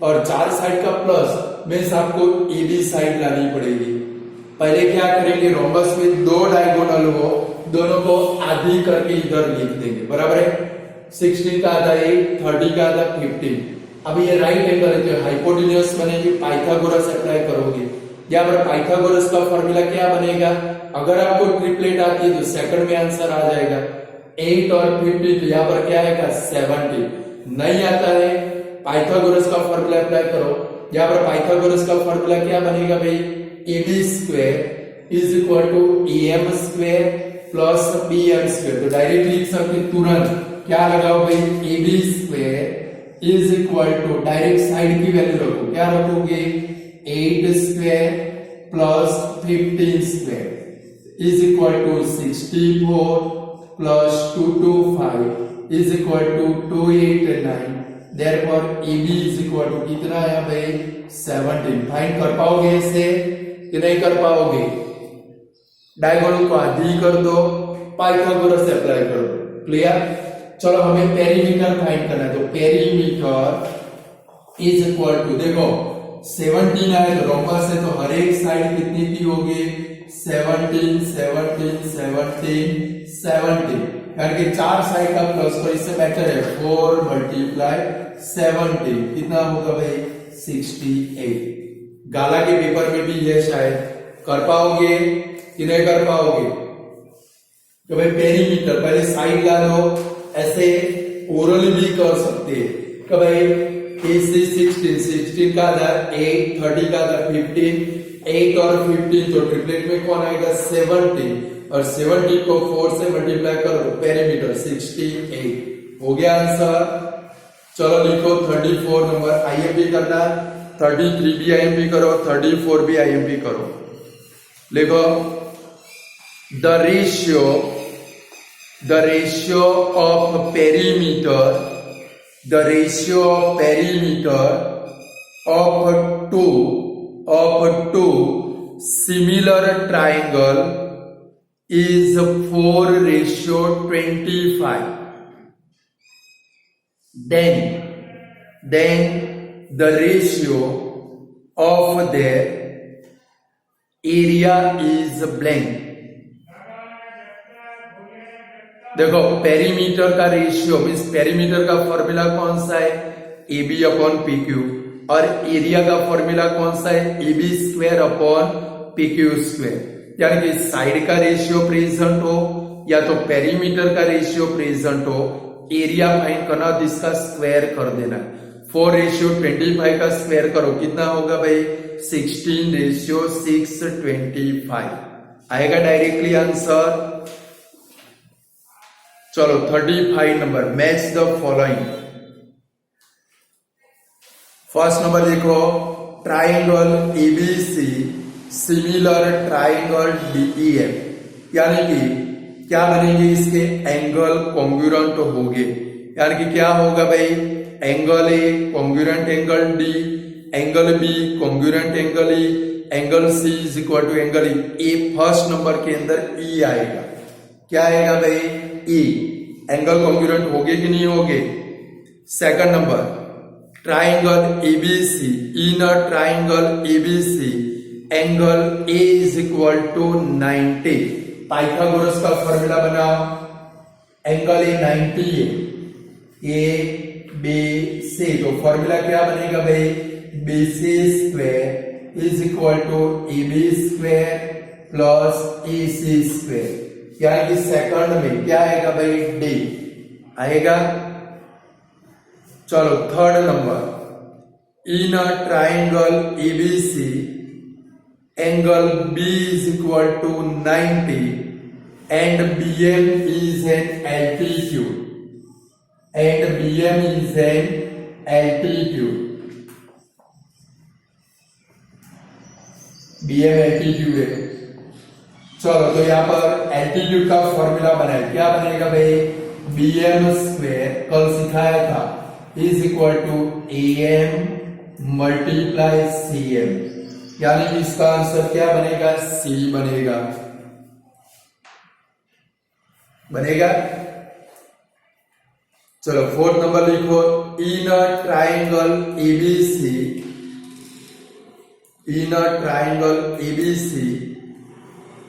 और चार साइड का प्लस मीन्स आपको AB साइड लानी पड़ेगी। पहले क्या करेंगे, रोम्बस में दो डायगोनल हो, दोनों को आधी करके इधर लिख देंगे, बराबर है। 16 का आधा 8, 30 का आधा 15। अब ये राइट एंगल है तो हाइपोटेन्यूस बनेगी, पाइथागोरस अप्लाई करोगे। यहाँ पर पाइथागोरस का फॉर्मूला क्या बनेगा, अगर आपको ट्रिपलेट आती है तो सेकंड में आंसर आ जाएगा 8 और 15, तो यहाँ पर क्या आएगा 70। नहीं आता है, पाइथागोरस का फॉर्मूला अप्लाई करो। यहाँ पर पाइथागोरस का फॉर्मूला क्या बनेगा भाई, A B square is equal to A M square plus B M square. तो डायरेक्ट लिख सकते तुरंत, क्या लगाओ भाई, A B square is equal to, direct side की वैल्यू रखो, क्या रखोगे, 8 square plus 15 square is equal to 64 plus 225 is equal to 289। Therefore AB is equal to कितना है भाई, 17। फाइंड कर पाओगे इसे कि नहीं कर पाओगे? डायगोनल को आधी कर दो, पाइथागोरस अप्लाई कर दो। क्लियर? चलो हमें पेरीमीटर फाइंड करना है, तो पेरीमीटर इज इक्वल टू, देखो 17 है तो रोम्बस है, तो हर एक साइड कितनी की होगी, 17 17 17 17, यानी कि 4 साइड का प्लस, तो इससे बेटर है 4 मल्टीप्लाई 17 कितना होगा भाई, 68। गाला के पेपर में भी ये शायद कर पाओगे कि नहीं कर पाओगे? तो भाई पेरीमीटर पहले साइड ला लो, ऐसे ओरल भी कर सकते हैं कि भाई ए से 16 का आधार 8, 30 का आधार 15, 8 और 15 तो ट्रिपलेट में कौन आएगा, 17, और 17 को 4 से मल्टीप्लाई करो, पेरीमीटर 68 हो गया आंसर। चलो लिखो 34 नंबर, आईएमपी करना, 33 भी आईएमपी करो, 34 भी आईएमपी करो। लिखो the ratio of perimeter of two similar triangle is 4:25. Then the ratio of their area is blank. देखो पेरीमीटर का रेशियो मीन्स पेरीमीटर का फॉर्मूला कौन सा है, A B upon P Q, और एरिया का फॉर्मूला कौन सा है, A B square upon P Q square. यानी कि साइड का रेशियो प्रेजेंट हो या तो पेरीमीटर का रेशियो प्रेजेंट हो, एरिया फाइंड करना तो इसका स्क्वायर कर देना। 4:25 का स्क्वायर करो, कितना होगा भाई, 16:625 आएगा डायरेक्टली आंसर। चलो 35 number, match the following. First number देखो, triangle ABC similar triangle DEF, यानी कि क्या बनेंगे, इसके एंगल कॉन्ग्रुएंट होंगे। यानी कि क्या होगा भाई, angle A congruent angle D, angle B congruent angle E, angle C is equal to angle E. A first number के अंदर ई आएगा, क्या आएगा भाई, ई। एंगल कॉन्ग्रुएंट होगे कि नहीं होगे? Second number, triangle ABC, in a triangle ABC angle A is equal to 90। Pythagoras का फॉर्मूला बनाओ, एंगल ए 90 है, ए बी सी, तो फॉर्मूला क्या बनेगा भाई, B C square is equal to A B square plus A C square. यानी कि second में क्या आएगा भाई, डी आएगा। चलो third number, in a triangle ABC angle B is equal to 90 and BM is an altitude, BM altitude है। चलो तो यहाँ पर एल्टीट्यूड का फॉर्मूला बनाए, क्या बनेगा भाई, बी एम स्क्वायर कल सिखाया था is equal to A M multiply C M, यानी इसका आंसर क्या बनेगा, सी बनेगा। चलो फोर्थ नंबर लिखो, in a triangle ABC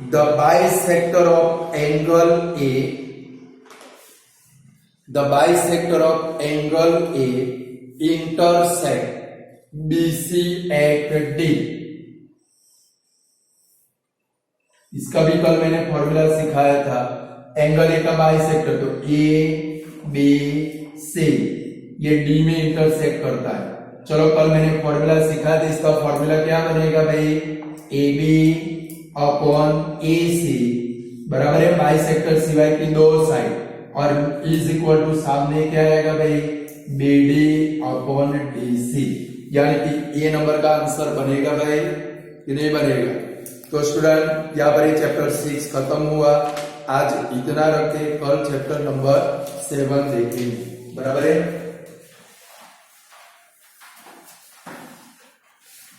the bisector of angle A intersect BC at D। इसका भी कल मैंने फॉर्मूला सिखाया था, एंगल ए का बाइसेक्टर, तो ए बी सी ये डी में इंटरसेक्ट करता है। चलो कल मैंने फॉर्मूला सिखा था, इसका फॉर्मूला क्या बनेगा भाई, ए बी अपॉन ए सी बराबर है बाइसेक्टर सिवाय की दो साइड, और इज इक्वल टू सामने क्या आएगा भाई, B D upon D C, यानी कि ए नंबर का आंसर बनेगा भाई कि नहीं बनेगा। तो स्टूडेंट यहाँ पर चैप्टर 6 खत्म हुआ, आज इतना रखे, कल चैप्टर नंबर 7 देखेंगे, बराबर है।